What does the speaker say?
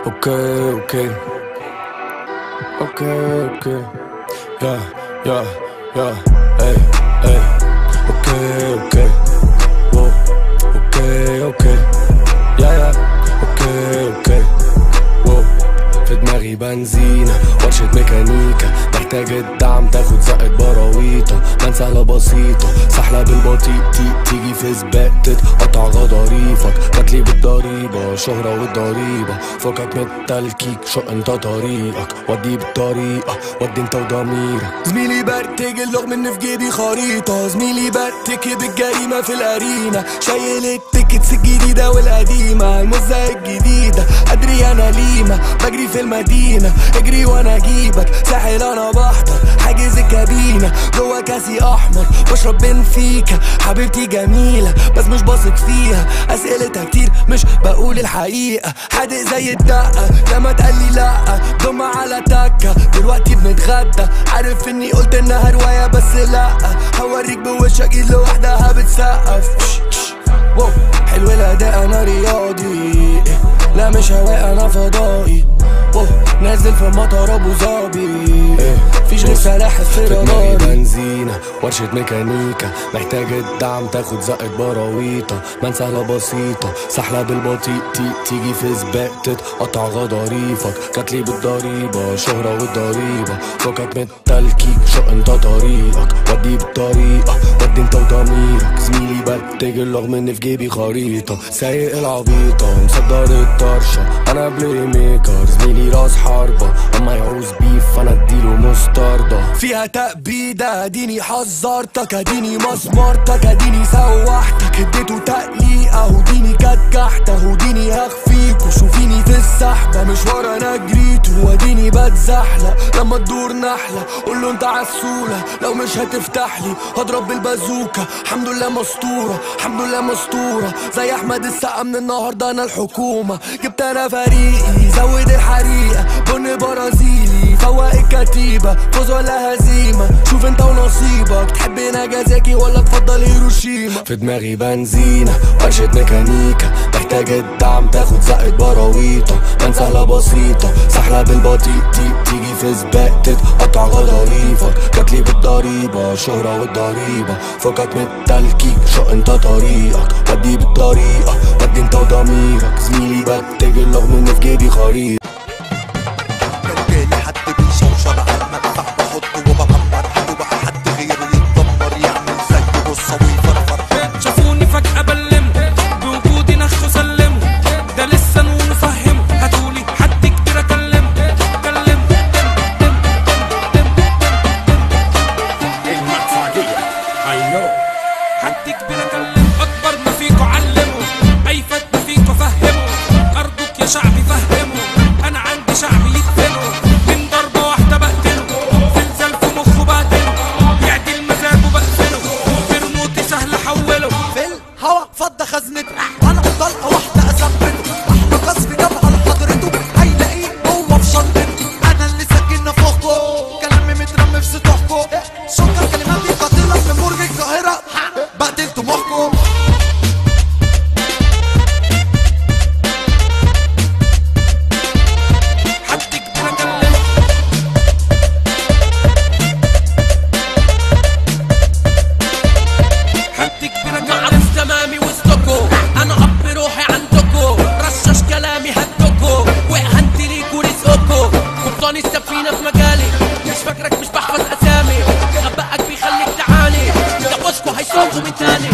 اوكي اوكي اوكي اوكي يا يا يا اي اي اوكي اوكي واو اوكي اوكي يا اوكي اوكي واو في دماغي بنزينة ورشة ميكانيكا محتاج الدعم تاخد زقة براويطة منسهلة بسيطة سحلة بالبطيء تيجي في سباق تتقطع غضاريفك قتلي بالضريبة شهرة والضريبة فكك من التلكيك شق انت طريقك ودي بالطريقة ودي انت وضميرك زميلي برتجل رغم ان في جيبي خريطة زميلي برتكب الجريمة في الارينا شايل التيكتس الجديدة والقديمة المزة الجديدة ادري انا ليمة بجري في المدينة اجري وانا اجيبك ساحل انا بحضر حاجز الكابينة جوا كاسي احمر بشرب بنفيكا حبيبتي جميلة بس مش باثق فيها اسئلتها كتير مش بقول الحقيقة حادق زي الدقة لما تقلي لأ ضم على تكة دلوقتي بنتغدى عارف اني قلت انها رواية بس لأ هوريك بوشك ايد لوحدها بتسقف واو حلو الاداء انا رياضي لا مش هواء انا فضائي واو نازل في مطار ابو ظبي فيش غير سلاحف في دماغي بنزينة ورشة ميكانيكا محتاج الدعم تاخد زقة براويطة منسهلة بسيطة سحلة بالبطيء تيجي في سباق تتقطع غضاريفك قتلي بالضريبة شهرة والضريبة فكك من التلكيك شق انت طريقك ودي بالطريقة ودي انت وضميرك زميلي برتجل رغم ان في جيبي خريطة سايق العبيطة مصدر الطرشة انا بلاي ميكر زميلي راس حربة اما يعوز بيف انا اديله مستردة فيها تأبيدة اديني حذرتك اديني مسمرتك اديني سوحتك اديته تقليقة وديني كتكحته وديني هخفيك وشوفيني في السحبة مشوار انا جريته واديني بتزحلق لما تدور نحلة قوله انت عالسولة لو مش هتفتح لي هضرب بالبازوكا الحمد لله مسطورة الحمد لله مسطورة زي احمد السقا من النهاردة انا الحكومة جبت انا فريقي زود الحريقة بن برازيلي فوق الكتيبة فوز ولا هزيمة شوف انت ونصيبك تحب ناجازاكي ولا تفضل هيروشيما في دماغي بنزينة ورشة ميكانيكا محتاج الدعم تاخد زقة براويطة منسهلة بسيطة سحلة بالبطيء تيجي في سباق تتقطع غضاريفك قتلي بالضريبة شهرة والضريبة فكك من التلكيك شق انت طريقك ودي بالطريقة ودي انت وضميرك زميلي برتجل رغم ان في جيبي خريطة جالي حد بيشوشر على المدفع بحطه وبعمر حد وبقى حد غيره يتدمر يعمل زي بصة ويفرفر شافوني فجأة بلمه بوجودي نخ سلمه ده لسه نقول فهمه هاتولي حد كتير اكلمه المدفع دي I know حد كبير اكلمه اكبر ما فيكوا علمه اي فات ما فيكوا فهمه ارجوك يا شعبي فهمه انا عندي شعبي يدفنه من ضربة واحدة بقتله زلزال في مخه بقتله يعدل مزاجه بقفله في رموتي سهل احوله في الهوا فض خزنته انا طلقة واحدة اثبته احنا قصف جبهة لحضرته هيلاقيه هو في شنطته انا اللي ساكن فوقه كلامي مترمي في سطوحكم شكر كلماتي قاتلة في برج القاهرة بقتل طموحكم انا اب روحي عندكو رشاش كلامي هدكو وهنتي ليكو رزقكو قبطان السفينة في مجالي مش فاكرك مش بحفظ اسامي غبائك بيخليك تعاني ده بوسكو هيصوغوا من تاني